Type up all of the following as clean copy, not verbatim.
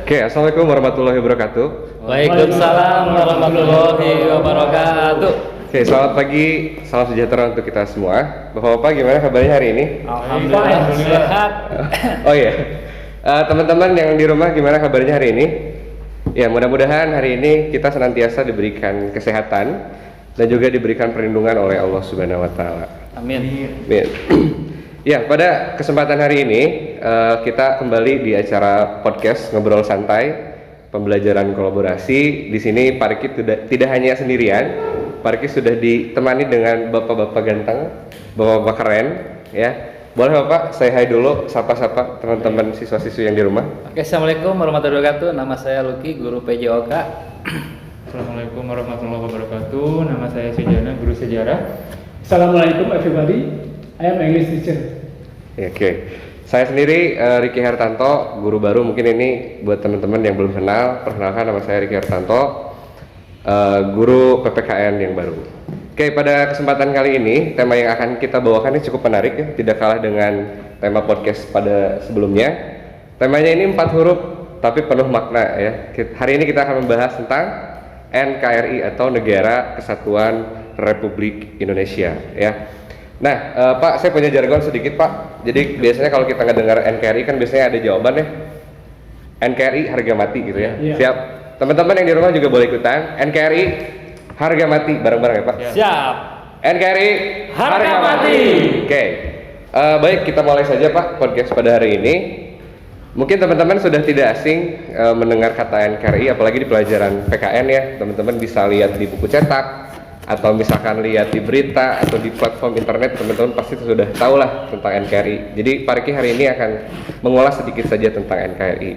Oke, assalamualaikum warahmatullahi wabarakatuh. Waalaikumsalam warahmatullahi wabarakatuh. Oke, selamat pagi, salam sejahtera untuk kita semua. Bapak-bapak, gimana kabarnya hari ini? Alhamdulillah sehat. Oh iya, teman-teman yang di rumah gimana kabarnya hari ini? Ya, mudah-mudahan hari ini kita senantiasa diberikan kesehatan dan juga diberikan perlindungan oleh Allah Subhanahu Wa Taala. Amin. Amin. Ya, pada kesempatan hari ini kita kembali di acara podcast Ngobrol Santai, pembelajaran kolaborasi. Di sini Pak Riki tidak hanya sendirian, Pak Riki sudah ditemani dengan bapak-bapak ganteng, bapak-bapak keren, ya. Boleh Bapak, saya hai dulu, sapa-sapa teman-teman siswa-siswi yang di rumah. Oke, assalamualaikum warahmatullahi wabarakatuh. Nama saya Lucky, guru PJOK. Assalamualaikum warahmatullahi wabarakatuh. Nama saya Sujana, guru sejarah. Assalamualaikum everybody. I am English teacher. Oke. Saya sendiri Riki Hartanto, guru baru. Mungkin ini buat teman-teman yang belum kenal, perkenalkan nama saya Riki Hartanto, guru PPKN yang baru. Oke, pada kesempatan kali ini tema yang akan kita bawakan ini cukup menarik ya, tidak kalah dengan tema podcast pada sebelumnya. Temanya ini 4 huruf tapi penuh makna ya. Hari ini kita akan membahas tentang NKRI atau Negara Kesatuan Republik Indonesia ya. Nah, Pak, saya punya jargon sedikit, Pak. Jadi biasanya kalau kita ngedengar NKRI kan biasanya ada jawaban ya. NKRI harga mati gitu ya. Iya. Siap. Teman-teman yang di rumah juga boleh ikutan. NKRI harga mati bareng-bareng ya, Pak. Siap. NKRI Harga mati. Oke. Baik, kita mulai saja, Pak, podcast pada hari ini. Mungkin teman-teman sudah tidak asing mendengar kata NKRI, apalagi di pelajaran PKN ya. Teman-teman bisa lihat di buku cetak atau misalkan lihat di berita atau di platform internet, teman-teman pasti sudah tahu lah tentang NKRI. Jadi Pak Riki hari ini akan mengulas sedikit saja tentang NKRI.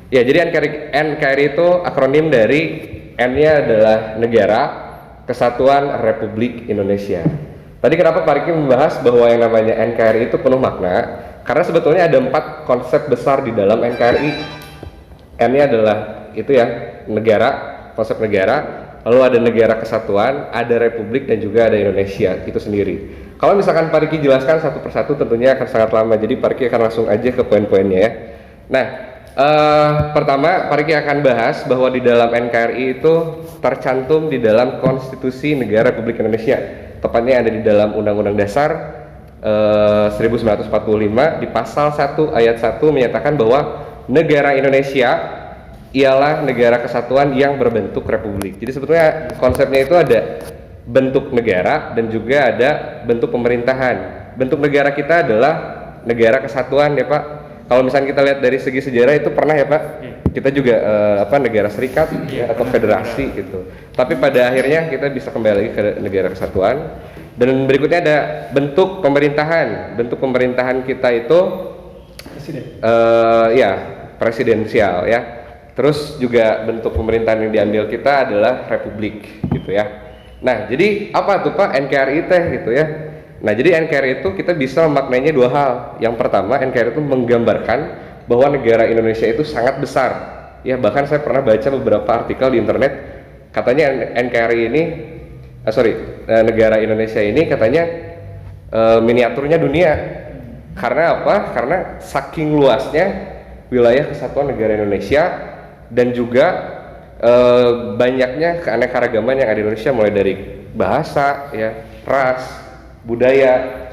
Ya, jadi NKRI itu akronim dari N-nya adalah Negara Kesatuan Republik Indonesia. Tadi kenapa Pak Riki membahas bahwa yang namanya NKRI itu penuh makna? Karena sebetulnya ada 4 konsep besar di dalam NKRI. N-nya adalah itu ya, negara, konsep negara. Lalu ada negara kesatuan, ada republik, dan juga ada Indonesia itu sendiri. Kalau misalkan Pak Riki jelaskan satu persatu tentunya akan sangat lama, jadi Pak Riki akan langsung aja ke poin-poinnya ya. Nah, pertama Pak Riki akan bahas bahwa di dalam NKRI itu tercantum di dalam Konstitusi Negara Republik Indonesia. Tepatnya ada di dalam Undang-Undang Dasar 1945 di pasal 1 ayat 1 menyatakan bahwa negara Indonesia ialah negara kesatuan yang berbentuk republik. Jadi sebetulnya konsepnya itu ada bentuk negara dan juga ada bentuk pemerintahan. Bentuk negara kita adalah negara kesatuan ya Pak. Kalau misalnya kita lihat dari segi sejarah itu pernah ya Pak, kita juga negara serikat ya, atau federasi gitu. Tapi pada akhirnya kita bisa kembali lagi ke negara kesatuan. Dan berikutnya ada bentuk pemerintahan. Bentuk pemerintahan kita itu Presiden. Presidensial ya. Terus juga bentuk pemerintahan yang diambil kita adalah republik gitu ya. Nah, jadi apa tuh Pak NKRI teh gitu ya. Nah, jadi NKRI itu kita bisa memaknainya 2 hal. Yang pertama, NKRI itu menggambarkan bahwa negara Indonesia itu sangat besar. Ya, bahkan saya pernah baca beberapa artikel di internet katanya NKRI ini negara Indonesia ini katanya miniaturnya dunia. Karena apa? Karena saking luasnya wilayah kesatuan negara Indonesia dan juga banyaknya keanekaragaman yang ada di Indonesia, mulai dari bahasa, ya, ras, budaya,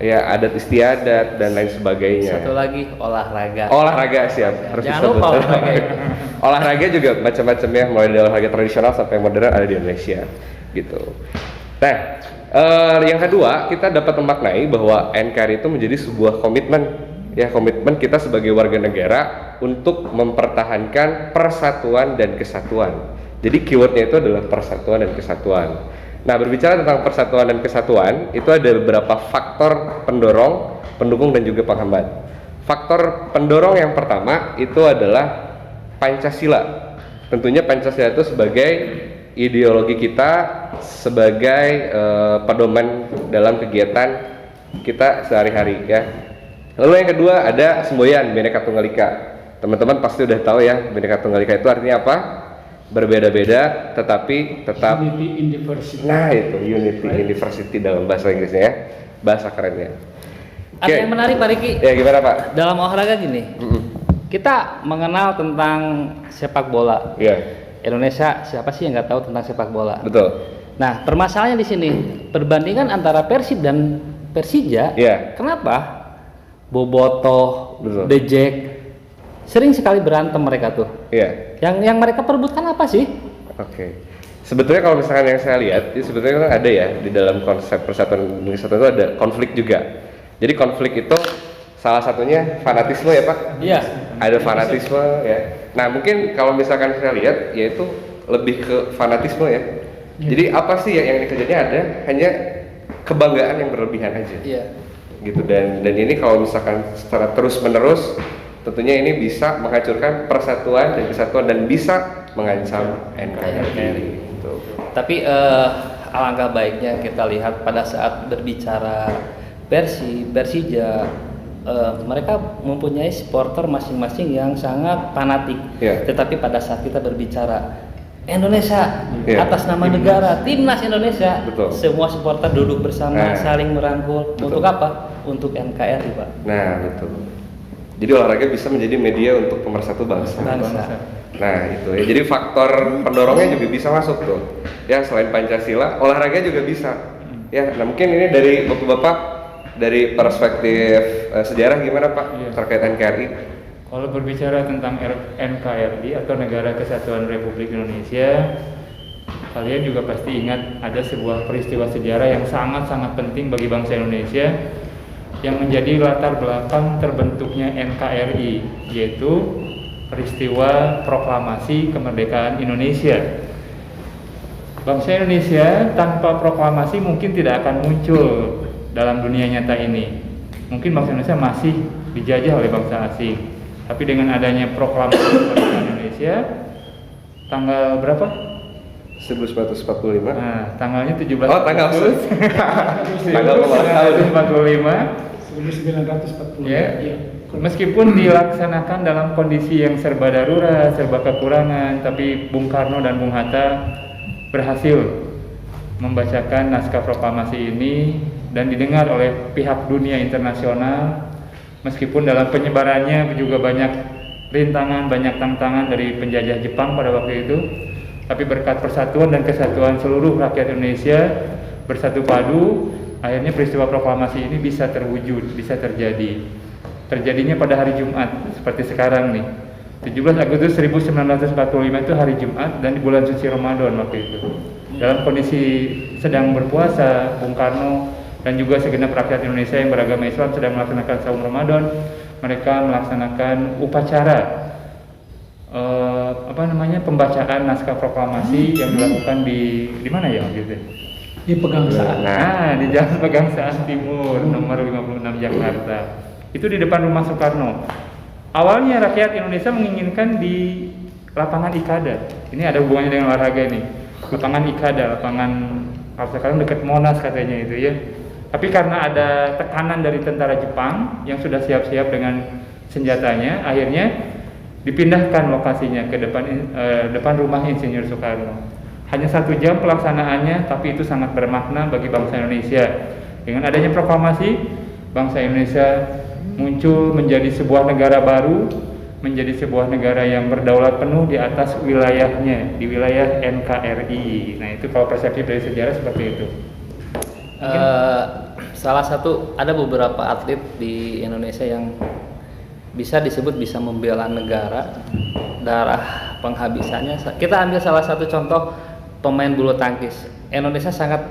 ya, adat istiadat dan lain sebagainya. Satu lagi olahraga. Olahraga siap. Harus Jangan lupa olahraga. Olahraga juga macam-macam ya, mulai dari olahraga tradisional sampai modern ada di Indonesia, gitu. Nah, yang kedua kita dapat memaknai bahwa NKRI itu menjadi sebuah komitmen. Ya, komitmen kita sebagai warga negara untuk mempertahankan persatuan dan kesatuan. Jadi keywordnya itu adalah persatuan dan kesatuan. Nah, berbicara tentang persatuan dan kesatuan, itu ada beberapa faktor pendorong, pendukung, dan juga penghambat. Faktor pendorong yang pertama itu adalah Pancasila. Tentunya Pancasila itu sebagai ideologi kita, sebagai pedoman dalam kegiatan kita sehari-hari ya. Lalu yang kedua ada semboyan Bhinneka Tunggal Ika. Teman-teman pasti udah tahu ya, Bhinneka Tunggal Ika itu artinya apa? Berbeda-beda tetapi tetap Unity in diversity. Nah, itu Unity in Diversity dalam bahasa Inggrisnya ya. Bahasa kerennya. Ada yang menarik Pak Riki. Ya, gimana Pak? Dalam olahraga gini. Kita mengenal tentang sepak bola. Iya, Indonesia siapa sih yang nggak tahu tentang sepak bola? betul. Nah, permasalahannya di sini perbandingan antara Persib dan Persija. Iya. Kenapa? Bobotoh, Betul. The Jack, sering sekali berantem mereka tuh. Iya. Yang mereka perebutkan apa sih? Oke. Sebetulnya kalau misalkan yang saya lihat, itu sebetulnya kan ada ya di dalam konsep Persatuan Indonesia itu ada konflik juga. Jadi konflik itu salah satunya fanatisme ya Pak. Iya. Ada fanatisme ya. Nah mungkin kalau misalkan saya lihat, yaitu lebih ke fanatisme ya. Jadi apa sih yang kerjanya ada hanya kebanggaan yang berlebihan aja. Iya. Gitu dan ini kalau misalkan secara terus menerus tentunya ini bisa menghancurkan persatuan dan kesatuan dan bisa mengancam NKRI. Gitu. Tapi alangkah baiknya kita lihat pada saat berbicara Persija, mereka mempunyai supporter masing-masing yang sangat fanatik. Iya. Tetapi pada saat kita berbicara Indonesia Iya. atas nama negara, timnas Indonesia, Betul. semua supporter duduk bersama, Nah. saling merangkul. Betul. Untuk apa? Untuk NKRI, Pak. Nah betul. Jadi olahraga bisa menjadi media untuk pemersatu bangsa. Bangsa. Nah itu ya. Jadi faktor pendorongnya juga bisa masuk tuh. Ya selain Pancasila, olahraga juga bisa. Ya. Nah mungkin ini dari bapak-bapak dari perspektif sejarah gimana Pak Iya. terkait NKRI? Kalau berbicara tentang NKRI atau Negara Kesatuan Republik Indonesia, kalian juga pasti ingat ada sebuah peristiwa sejarah yang sangat-sangat penting bagi bangsa Indonesia yang menjadi latar belakang terbentuknya NKRI, yaitu peristiwa proklamasi kemerdekaan Indonesia. Bangsa Indonesia tanpa proklamasi mungkin tidak akan muncul dalam dunia nyata ini. Mungkin bangsa Indonesia masih dijajah oleh bangsa asing. Tapi dengan adanya proklamasi kemerdekaan Indonesia tanggal berapa? 1945. Nah, tanggalnya 17 Oh, tanggal Agustus. tanggal berapa tahun? 1945. 1940. Ya. Iya. Meskipun dilaksanakan dalam kondisi yang serba darurat, serba kekurangan, tapi Bung Karno dan Bung Hatta berhasil membacakan naskah proklamasi ini dan didengar oleh pihak dunia internasional. Meskipun dalam penyebarannya juga banyak rintangan, banyak tantangan dari penjajah Jepang pada waktu itu, tapi berkat persatuan dan kesatuan seluruh rakyat Indonesia bersatu padu, akhirnya peristiwa proklamasi ini bisa terwujud, bisa terjadi. Terjadinya pada hari Jumat, seperti sekarang nih. 17 Agustus 1945 itu hari Jumat dan di bulan suci Ramadan waktu itu. Dalam kondisi sedang berpuasa, Bung Karno dan juga segenap rakyat Indonesia yang beragama Islam sedang melaksanakan saum Ramadan. Mereka melaksanakan upacara pembacaan naskah proklamasi yang dilakukan di mana ya gitu. Di Pegangsaan. Nah, di Jalan Pegangsaan Timur nomor 56 Jakarta. Itu di depan rumah Soekarno. Awalnya rakyat Indonesia menginginkan di lapangan Ikada. Ini ada hubungannya dengan olahraga nih. Lapangan Ikada, lapangan kalau sekarang dekat Monas katanya itu ya. Tapi karena ada tekanan dari tentara Jepang yang sudah siap-siap dengan senjatanya, akhirnya dipindahkan lokasinya ke depan rumah Insinyur Soekarno. Hanya 1 jam pelaksanaannya, tapi itu sangat bermakna bagi bangsa Indonesia. Dengan adanya proklamasi, bangsa Indonesia muncul menjadi sebuah negara baru, menjadi sebuah negara yang berdaulat penuh di atas wilayahnya, di wilayah NKRI. Nah itu kalau persepsi dari sejarah seperti itu. Salah satu ada beberapa atlet di Indonesia yang bisa disebut bisa membela negara. Darah penghabisannya, kita ambil salah satu contoh pemain bulu tangkis. Indonesia sangat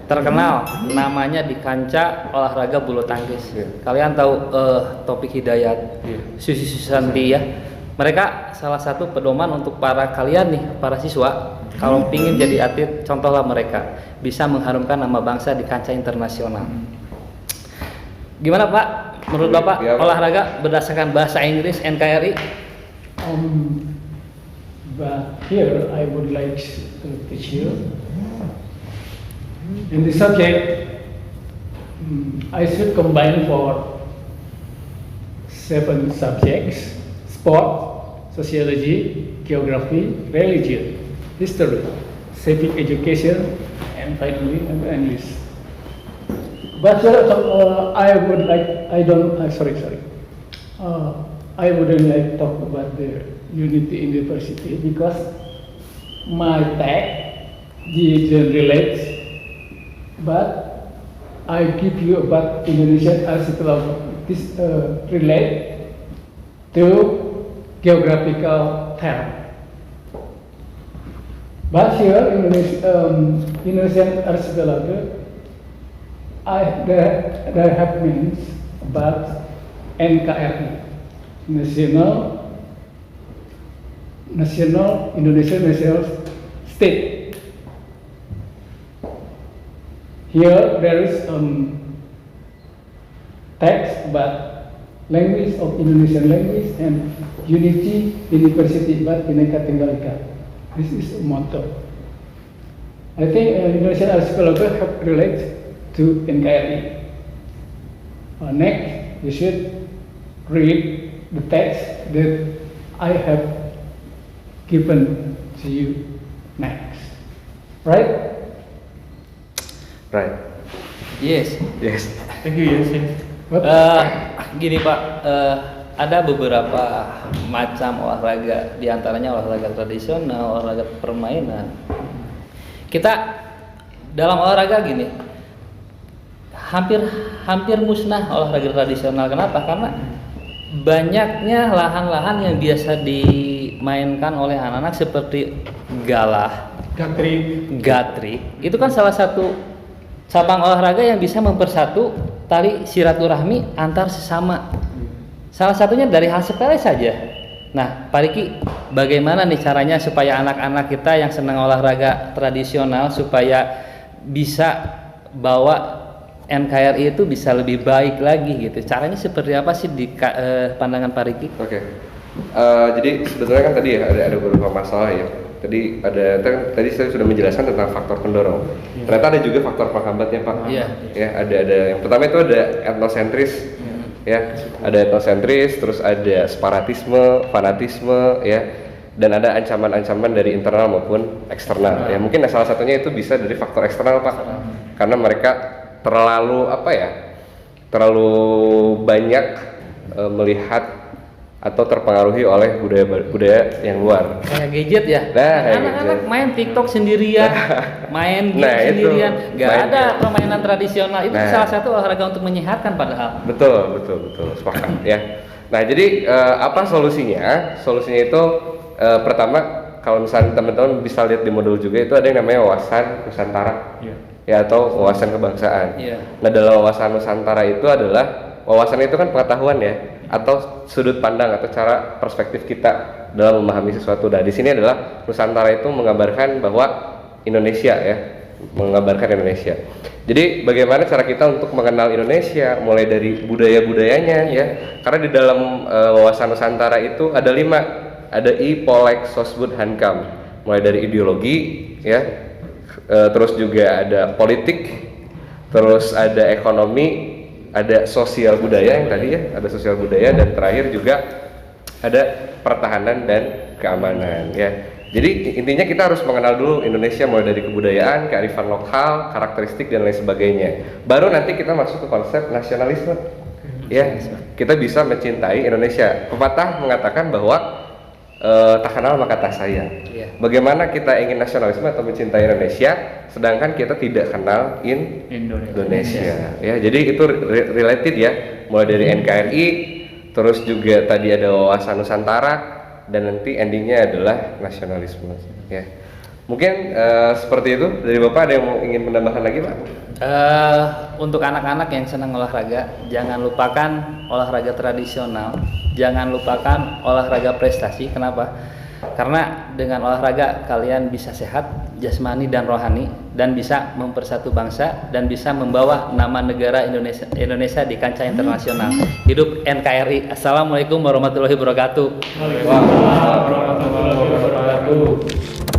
terkenal namanya di kancah olahraga bulu tangkis. Kalian tahu Taufik Hidayat, Susi Susanti ya. Mereka salah satu pedoman untuk para kalian nih, para siswa. Kalau ingin jadi atlet, contohlah mereka bisa mengharumkan nama bangsa di kancah internasional. Gimana Pak? Menurut Bapak Ya, Pak. olahraga berdasarkan bahasa Inggris NKRI? But here I would like to teach you. In the subject, I should combine for 7 subjects: sport, sociology, geography, religion, history, civic education, and finally English. But I would like, I wouldn't like to talk about the Unity University because my tag didn't relate, but I give you about Indonesian archipelago. This relate to geographical term. But here Indonesian archipelago, there have means about NKRI, Indonesian national state. Here there is text about language of Indonesian language and Unity University but Bhinneka Tunggal Ika. This is a motto. I think Indonesian archipelago have relate to NKRI. Next, you should read the text that I have given to you next. Right? Right. Yes. Yes. Thank you, Yasin. What? Gini Pak, ada beberapa macam olahraga, diantaranya olahraga tradisional, olahraga permainan. Kita dalam olahraga gini, hampir musnah olahraga tradisional. Kenapa? Karena banyaknya lahan-lahan yang biasa dimainkan oleh anak-anak seperti galah, gatrik. Itu kan salah satu cabang olahraga yang bisa mempersatu tali silaturahmi antar sesama. Salah satunya dari hal sepele saja. Nah, Pak Riki, bagaimana nih caranya supaya anak-anak kita yang senang olahraga tradisional supaya bisa bawa NKRI itu bisa lebih baik lagi gitu. Caranya seperti apa sih di pandangan Pak Riki? Oke. Jadi sebetulnya kan tadi ya ada beberapa masalah ya. Tadi saya sudah menjelaskan tentang faktor pendorong. Ternyata ada juga faktor penghambatnya, Pak. Iya. Ya, ada yang pertama itu ada etnosentris. Ya, ada etnosentris, terus ada separatisme, fanatisme, ya. Dan ada ancaman-ancaman dari internal maupun eksternal. Ya, mungkin salah satunya itu bisa dari faktor eksternal, Pak. Karena mereka terlalu banyak melihat atau terpengaruhi oleh budaya yang luar. Kayak gadget ya. Anak-anak main TikTok sendirian, main game sendirian, nggak ada permainan tradisional. Itu salah satu olahraga untuk menyehatkan padahal. Betul, sepakat ya. Nah, jadi apa solusinya? Solusinya itu pertama, kalau misalnya teman-teman bisa lihat di modul juga itu ada yang namanya wawasan Nusantara. Ya, atau wawasan kebangsaan. Nah, dalam wawasan Nusantara itu adalah wawasan itu kan pengetahuan ya, atau sudut pandang atau cara perspektif kita dalam memahami sesuatu. Nah, di sini adalah Nusantara itu menggambarkan bahwa Indonesia ya, menggambarkan Indonesia. Jadi bagaimana cara kita untuk mengenal Indonesia, mulai dari budaya-budayanya ya. Karena di dalam wawasan Nusantara itu ada 5, ada I, Polek, Sosbud, Hankam. Mulai dari ideologi ya, terus juga ada politik, terus ada ekonomi, ada sosial budaya yang tadi ya, ada sosial budaya, dan terakhir juga ada pertahanan dan keamanan ya. Jadi intinya kita harus mengenal dulu Indonesia mulai dari kebudayaan, kearifan lokal, karakteristik dan lain sebagainya. Baru nanti kita masuk ke konsep nasionalisme. Ya, kita bisa mencintai Indonesia. Pepatah mengatakan bahwa tak kenal maka tak sayang. Bagaimana kita ingin nasionalisme atau mencintai Indonesia, sedangkan kita tidak kenal Indonesia. Ya, jadi itu related ya, mulai dari NKRI, terus juga tadi ada wawasan Nusantara, dan nanti endingnya adalah nasionalisme. Ya, mungkin seperti itu dari Bapak. Ada yang mau ingin menambahkan lagi, Pak? Untuk anak-anak yang senang olahraga, jangan lupakan olahraga tradisional, jangan lupakan olahraga prestasi. Kenapa? Karena dengan olahraga kalian bisa sehat jasmani dan rohani, dan bisa mempersatu bangsa, dan bisa membawa nama negara Indonesia di kancah internasional. Hidup NKRI. Assalamualaikum warahmatullahi wabarakatuh. Waalaikumsalam warahmatullahi wabarakatuh.